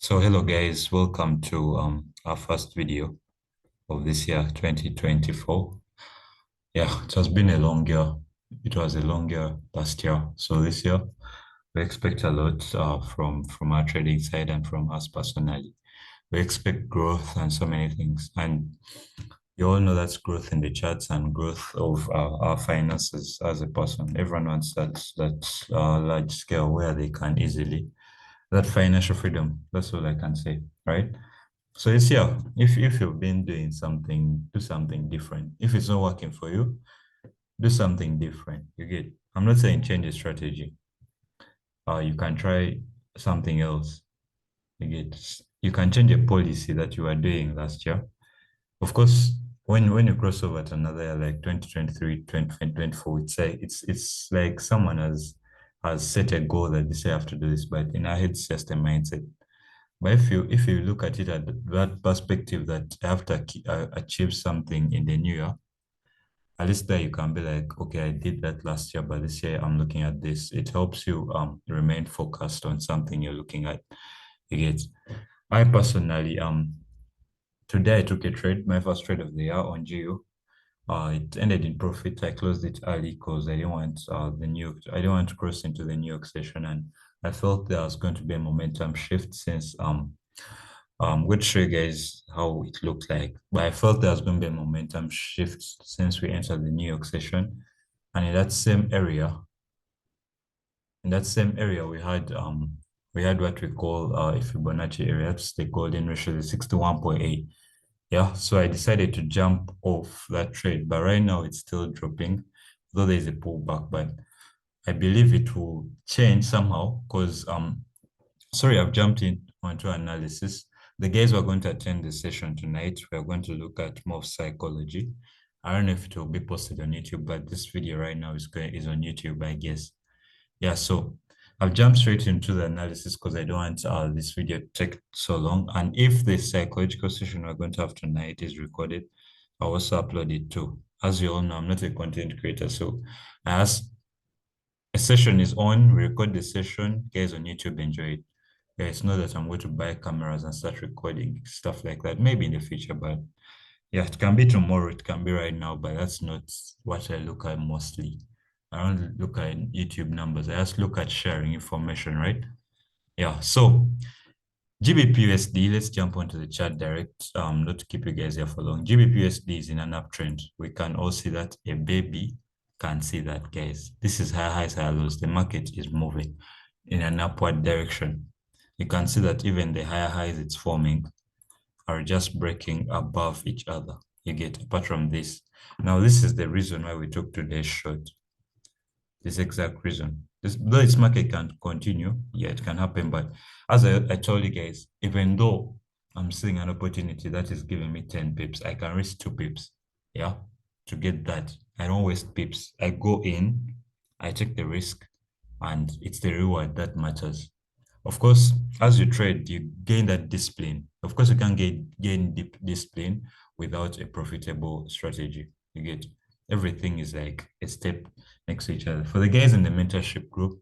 So hello guys, welcome to our first video of this year, 2024. Yeah, it has been a long year. It was a long year last year. So this year we expect a lot from our trading side and from us personally. We expect growth and so many things. And you all know that's growth in the charts and growth of our finances as a person. Everyone wants that large scale where they can easily that financial freedom. That's all I can say, right? So it's yeah, if you've been doing something, do something different. If it's not working for you, do something different. You get. I'm not saying change the strategy. You can try something else. You get. You can change a policy that you were doing last year. Of course, when you cross over to another year like 2023, 2024, it's like someone has set a goal that this year I have to do this, but in our head it's just a mindset. But if you look at it at that perspective that I have to achieve something in the new year, at least there you can be like, okay, I did that last year, but this year I'm looking at this. It helps you remain focused on something you're looking at. You get. I personally today I took a trade, my first trade of the year on GU. It ended in profit. I closed it early because I didn't want to cross into the New York session, and I felt there was going to be a momentum shift since we'll show you guys how it looked like. But I felt there was going to be a momentum shift since we entered the New York session. And in that same area we had what we call a Fibonacci area. That's the golden ratio, the 61.8. Yeah, so I decided to jump off that trade, but right now it's still dropping, though there's a pullback, but I believe it will change somehow because sorry, I've jumped in onto analysis. The guys who are going to attend the session tonight, we're going to look at more of psychology. I don't know if it will be posted on YouTube, but this video right now is on YouTube, I guess. Yeah, so I've jumped straight into the analysis because I don't want this video to take so long. And if the psychological session we're going to have tonight is recorded, I'll also upload it too. As you all know, I'm not a content creator, so as a session is on, we record the session, guys on YouTube enjoy it. Yeah, it's not that I'm going to buy cameras and start recording stuff like that. Maybe in the future, but yeah, it can be tomorrow, it can be right now, but that's not what I look at mostly. I don't look at YouTube numbers. I just look at sharing information, right? Yeah. So GBPUSD, let's jump onto the chart direct. Not to keep you guys here for long. GBPUSD is in an uptrend. We can all see that a baby can see that, guys. This is high highs, high lows. The market is moving in an upward direction. You can see that even the higher highs it's forming are just breaking above each other. You get apart from this. Now, this is the reason why we took today's short. This exact reason. Though its market can continue, yeah, it can happen. But as I told you guys, even though I'm seeing an opportunity that is giving me 10 pips, I can risk 2 pips. Yeah, to get that. I don't waste pips. I go in, I take the risk, and it's the reward that matters. Of course, as you trade, you gain that discipline. Of course, you can't gain deep discipline without a profitable strategy. You get everything is like a step next to each other. For the guys in the mentorship group,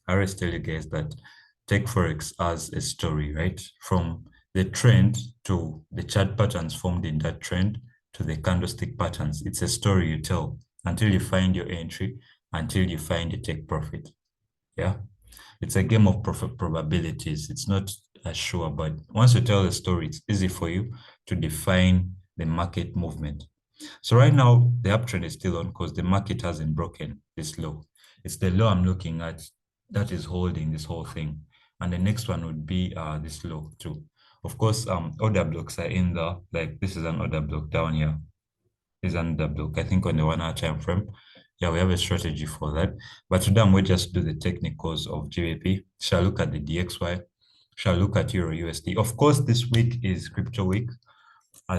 I always tell you guys that take Forex as a story, right? From the trend to the chart patterns formed in that trend to the candlestick patterns. It's a story you tell until you find your entry, until you find you take profit. Yeah. It's a game of probabilities. It's not as sure, but once you tell the story, it's easy for you to define the market movement. So right now, the uptrend is still on because the market hasn't broken this low. It's the low I'm looking at that is holding this whole thing. And the next one would be this low too. Of course, order blocks are in there. Like this is an order block down here. This is another block. I think on the 1 hour time frame. Yeah, we have a strategy for that. But today I'm going to just do the technicals of GBP. Shall look at the DXY. Shall look at Euro USD. Of course, this week is crypto week.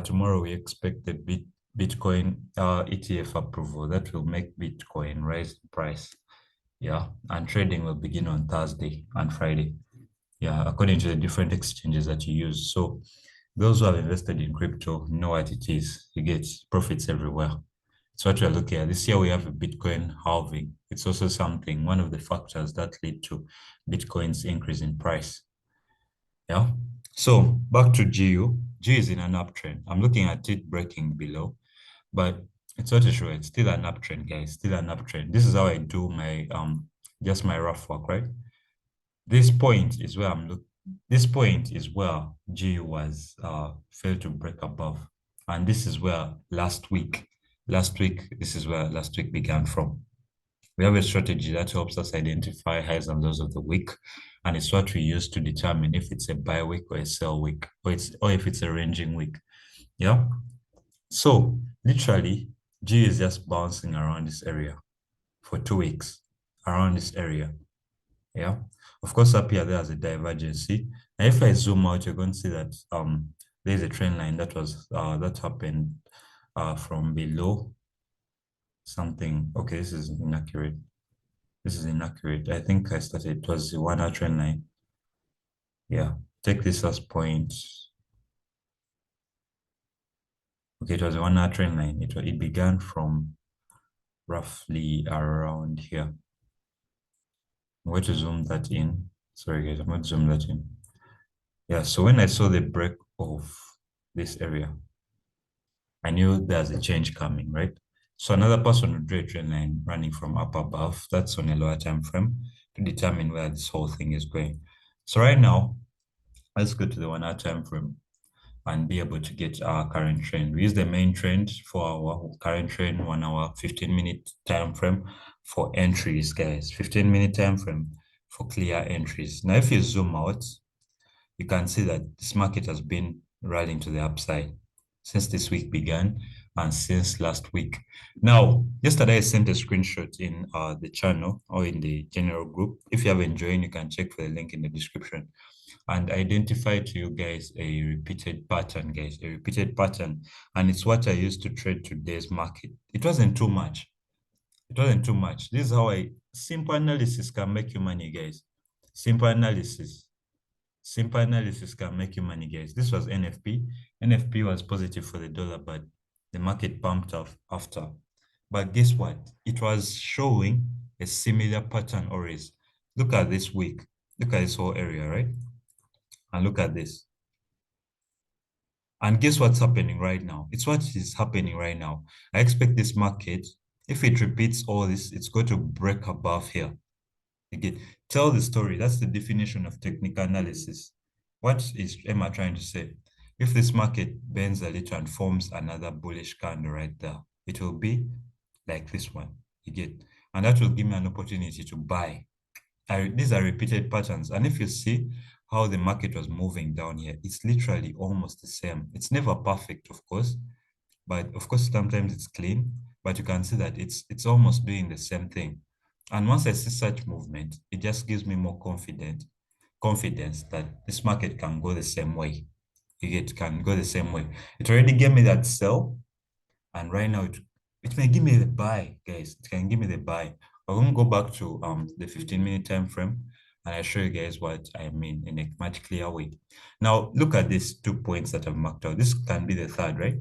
Tomorrow we expect the Bitcoin ETF approval that will make Bitcoin rise in price. Yeah, and trading will begin on Thursday and Friday. Yeah, according to the different exchanges that you use. So those who have invested in crypto know what it is. You get profits everywhere. It's what we're looking at. This year we have a Bitcoin halving. It's also something, one of the factors that lead to Bitcoin's increase in price. Yeah. So back to GU. G is in an uptrend. I'm looking at it breaking below, but it's not a sure. It's still an uptrend, guys. Still an uptrend. This is how I do my just my rough work, right? This point is where I'm look. This point is where G was failed to break above, and this is where last week, this is where last week began from. We have a strategy that helps us identify highs and lows of the week, and it's what we use to determine if it's a buy week or a sell week, or if it's a ranging week. Yeah. So literally, G is just bouncing around this area for 2 weeks, around this area. Yeah. Of course, up here there's a divergency. And if I zoom out, you're going to see that there's a trend line that happened from below something. Okay, this is inaccurate. This is inaccurate. I think I started, it was the 1 hour trend line. Yeah. Take this as point. Okay, it was a 1 hour trend line. It began from roughly around here. I'm going to zoom that in. Sorry guys, I'm going to zoom that in. Yeah, so when I saw the break of this area, I knew there's a change coming, right? So another person would draw a trend line running from up above. That's on a lower time frame to determine where this whole thing is going. So right now, let's go to the 1 hour time frame and be able to get our current trend. We use the main trend for our current trend, 1 hour, 15-minute time frame for entries, guys. 15-minute time frame for clear entries. Now, if you zoom out, you can see that this market has been rallying to the upside since this week began and since last week. Now, yesterday I sent a screenshot in the channel or in the general group. If you haven't joined, you can check for the link in the description and identify to you guys a repeated pattern, guys, a repeated pattern. And it's what I used to trade today's market. It wasn't too much. It wasn't too much. This is how simple analysis can make you money, guys. Simple analysis. Simple analysis can make you money, guys. This was NFP. NFP was positive for the dollar, but the market pumped off after. But guess what? It was showing a similar pattern always. Look at this week. Look at this whole area, right? And look at this. And guess what's happening right now? It's what is happening right now. I expect this market, if it repeats all this, it's going to break above here. Again, tell the story. That's the definition of technical analysis. What is Emma trying to say? If this market bends a little and forms another bullish candle right there, it will be like this one. You get, and that will give me an opportunity to buy. These are repeated patterns. And if you see how the market was moving down here, it's literally almost the same. It's never perfect, of course, but of course, sometimes it's clean, but you can see that it's almost doing the same thing. And once I see such movement, it just gives me more confidence that this market can go the same way. Can go the same way. It already gave me that sell, and right now it may give me the buy, guys. It can give me the buy. We're going to go back to the 15-minute time frame, and I show you guys what I mean in a much clearer way. Now look at these 2 points that I've marked out. This can be the third, right?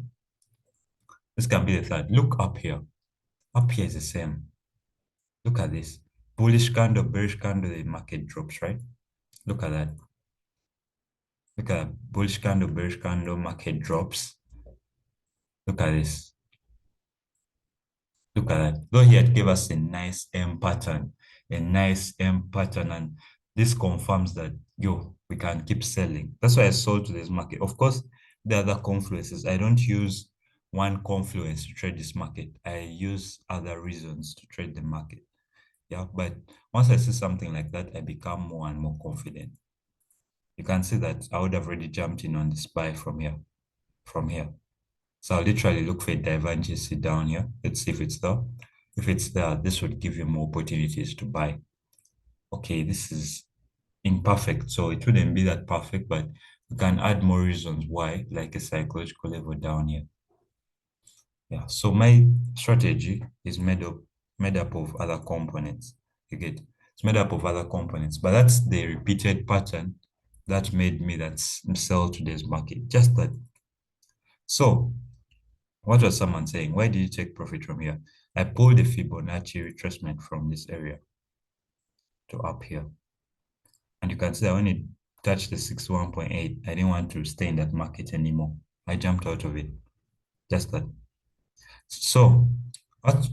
This can be the third. Look up here. Up here is the same. Look at this. Bullish candle, bearish candle, the market drops, right? Look at that. Look at that. Bullish candle, bearish candle, market drops. Look at this. Look at that. Though here it gave us a nice M pattern, and this confirms that, yo, we can keep selling. That's why I sold today's market. Of course, there are other confluences. I don't use one confluence to trade this market. I use other reasons to trade the market. Yeah, but once I see something like that, I become more and more confident. You can see that I would have already jumped in on this buy from here, from here. So I'll literally look for a divergence down here. Let's see if it's there. If it's there, this would give you more opportunities to buy. Okay, this is imperfect, so it wouldn't be that perfect, but we can add more reasons why, like a psychological level down here. Yeah, so my strategy is made up of other components. You get, it's made up of other components, but that's the repeated pattern that made me sell today's market. Just that. So what was someone saying? Why did you take profit from here? I pulled the Fibonacci retracement from this area to up here. And you can see that when it touched the 61.8, I didn't want to stay in that market anymore. I jumped out of it. Just that. So,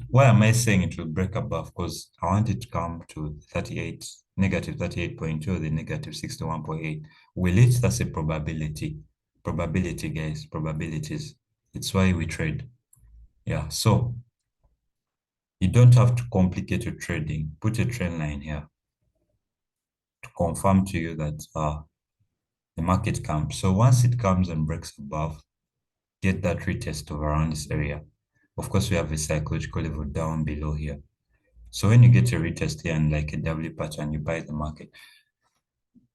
why am I saying it will break above? Because I want it to come to 38, negative 38.2, the negative 61.8. Will it? That's a probability. Probability, guys, probabilities. It's why we trade. Yeah. So, you don't have to complicate your trading. Put a trend line here to confirm to you that the market comes. So, once it comes and breaks above, get that retest of around this area. Of course, we have a psychological level down below here. So when you get a retest here and like a W pattern, you buy the market.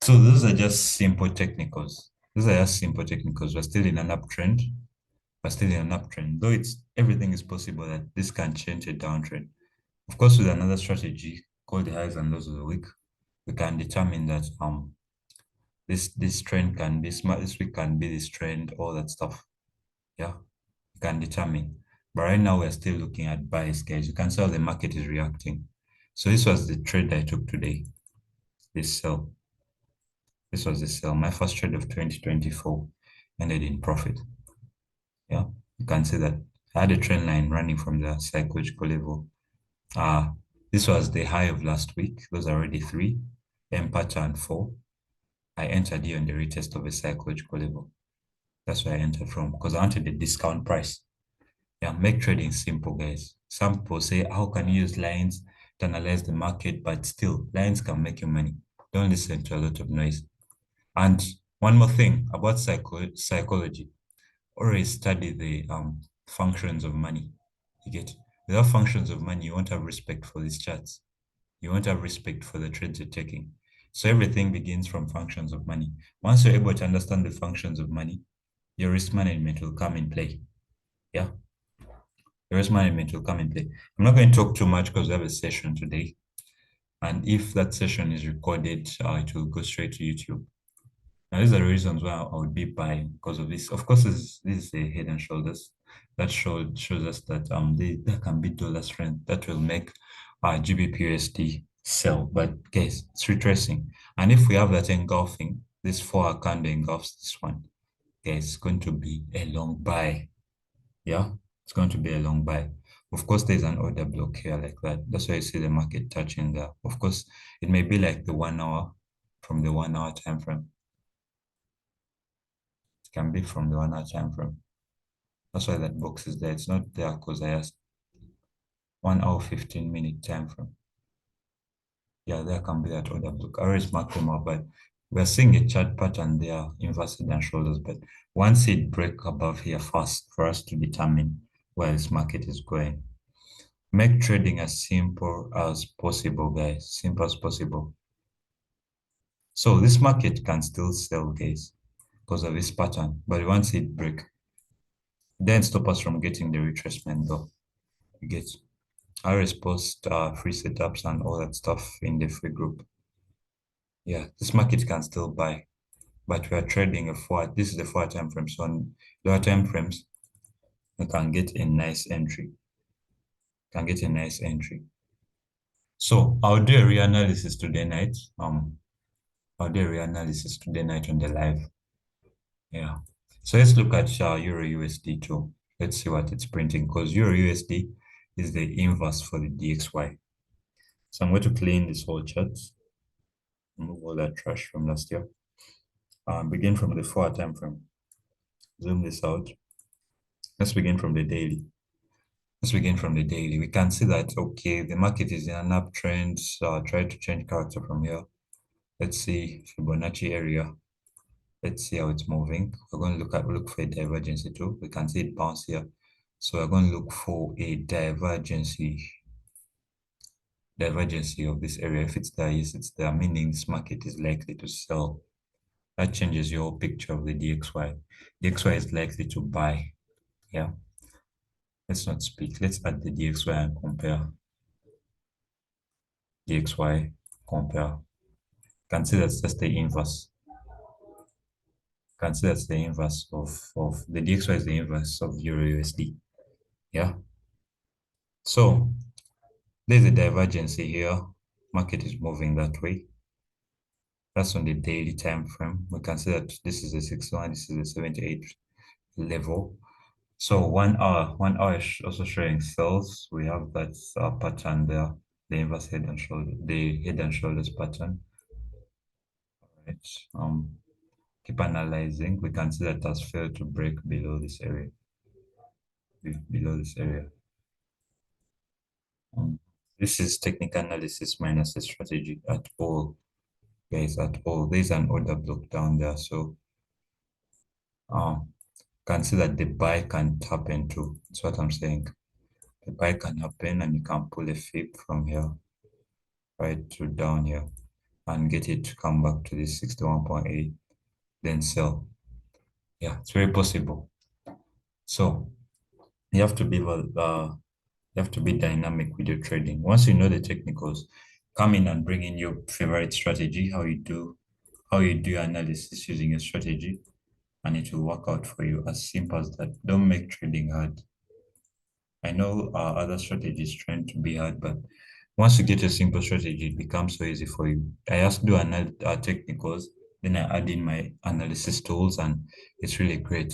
So those are just simple technicals. Those are just simple technicals. We're still in an uptrend. We're still in an uptrend. Though it's everything is possible that this can change a downtrend. Of course, with another strategy called the highs and lows of the week, we can determine that this trend can be smart, this week can be this trend, all that stuff. Yeah, we can determine. But right now we're still looking at buys, guys. You can see how the market is reacting. So this was the trade I took today. This sell. This was the sell. My first trade of 2024 ended in profit. Yeah, you can see that I had a trend line running from the psychological level. This was the high of last week. Those are already three. M pattern four. I entered here on the retest of a psychological level. That's where I entered from because I wanted a discount price. Yeah, make trading simple, guys. Some people say, how can you use lines to analyze the market? But still, lines can make you money. Don't listen to a lot of noise. And one more thing about psychology, always study the functions of money. You get without functions of money, you won't have respect for these charts. You won't have respect for the trades you're taking. So everything begins from functions of money. Once you're able to understand the functions of money, your risk management will come in play. Yeah, your risk management will come in play. I'm not going to talk too much because we have a session today. And if that session is recorded, it will go straight to YouTube. Now, these are the reasons why I would be buying because of this. Of course, this is a head and shoulders that shows us that there can be dollar strength that will make GBPUSD sell. But guys, it's retracing. And if we have that engulfing, this 4-hour candle engulfs this one, guys, it's going to be a long buy. Yeah, it's going to be a long buy. Of course, there's an order block here like that. That's why you see the market touching there. Of course, it may be like the 1 hour from the 1 hour time frame. Can be from the 1 hour time frame. That's why that box is there. It's not there because I asked 1 hour 15-minute time frame. Yeah, there can be that order book. I always mark them up, but we're seeing a chart pattern there, inverse head and shoulders. But once it break above here first for us to determine where this market is going. Make trading as simple as possible, guys. Simple as possible. So this market can still sell, guys, because of this pattern. But once it break, then stop us from getting the retracement though. You get I always post free setups and all that stuff in the free group. Yeah, this market can still buy, but we are trading a four. This is the 4 time frame. So on lower time frames, we can get a nice entry. Can get a nice entry. So I'll do a reanalysis today night. I'll do a reanalysis today night on the live. Yeah. So let's look at Euro USD too. Let's see what it's printing because Euro USD is the inverse for the DXY. So I'm going to clean this whole chart, remove all that trash from last year. Begin from the 4 time frame. Zoom this out. Let's begin from the daily. Let's begin from the daily. We can see that, okay, the market is in an uptrend. Try to change character from here. Let's see Fibonacci area. Let's see how it's moving. We're going to look for a divergence too. We can see it bounce here. So we're going to look for a divergence of this area. If it's there, yes, it's there, meaning this market is likely to sell. That changes your picture of the DXY. DXY is likely to buy. Yeah. Let's not speak. Let's add the DXY and compare. DXY, compare. You can see that's just the inverse. You can see that's the inverse of the DXY is the inverse of Euro USD. Yeah. So there's a divergence here. Market is moving that way. That's on the daily time frame. We can see that this is a 61, this is a 78 level. So 1 hour is also showing cells. We have that pattern there, the inverse head and shoulder, the head and shoulders pattern. Right. Keep analyzing. We can see that has failed to break below this area. Below this area. This is technical analysis minus the strategy at all, guys. At all. There's an order block down there, so can see that the buy can happen too. That's what I'm saying. The buy can happen, and you can pull a fib from here right to down here and get it to come back to this 61.8, then sell. Yeah, it's very possible. So you have to be you have to be dynamic with your trading. Once you know the technicals, come in and bring in your favorite strategy, how you do analysis using a strategy, and it will work out for you. As simple as that. Don't make trading hard. I know other strategies trying to be hard, but once you get a simple strategy, it becomes so easy for you. I just do technicals, then I add in my analysis tools, and it's really great.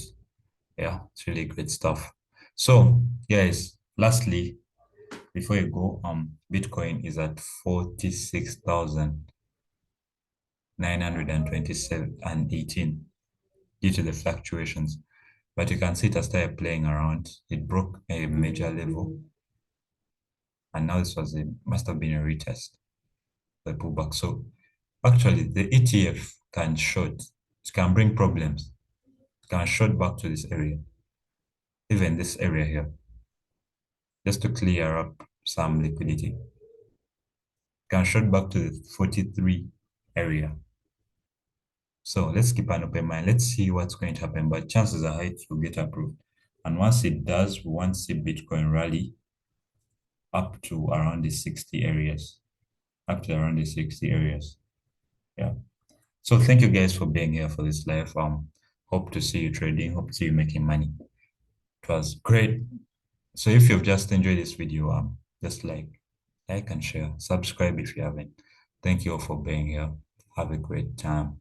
Yeah, it's really great stuff. So, guys, lastly, before you go, Bitcoin is at 46,927 and 18 due to the fluctuations. But you can see it has started playing around. It broke a major level, and now this must have been a retest, the pullback. So actually, the ETF can short. It can bring problems. It can short back to this area, even this area here, just to clear up some liquidity. Can short back to the 43 area. So let's keep an open mind. Let's see what's going to happen. But chances are high it will get approved. And once it does, we want to see Bitcoin rally up to around the 60 areas. Up to around the 60 areas. Yeah. So thank you guys for being here for this live. Hope to see you trading. Hope to see you making money. It was great. So if you've just enjoyed this video, just like and share. Subscribe if you haven't. Thank you all for being here. Have a great time.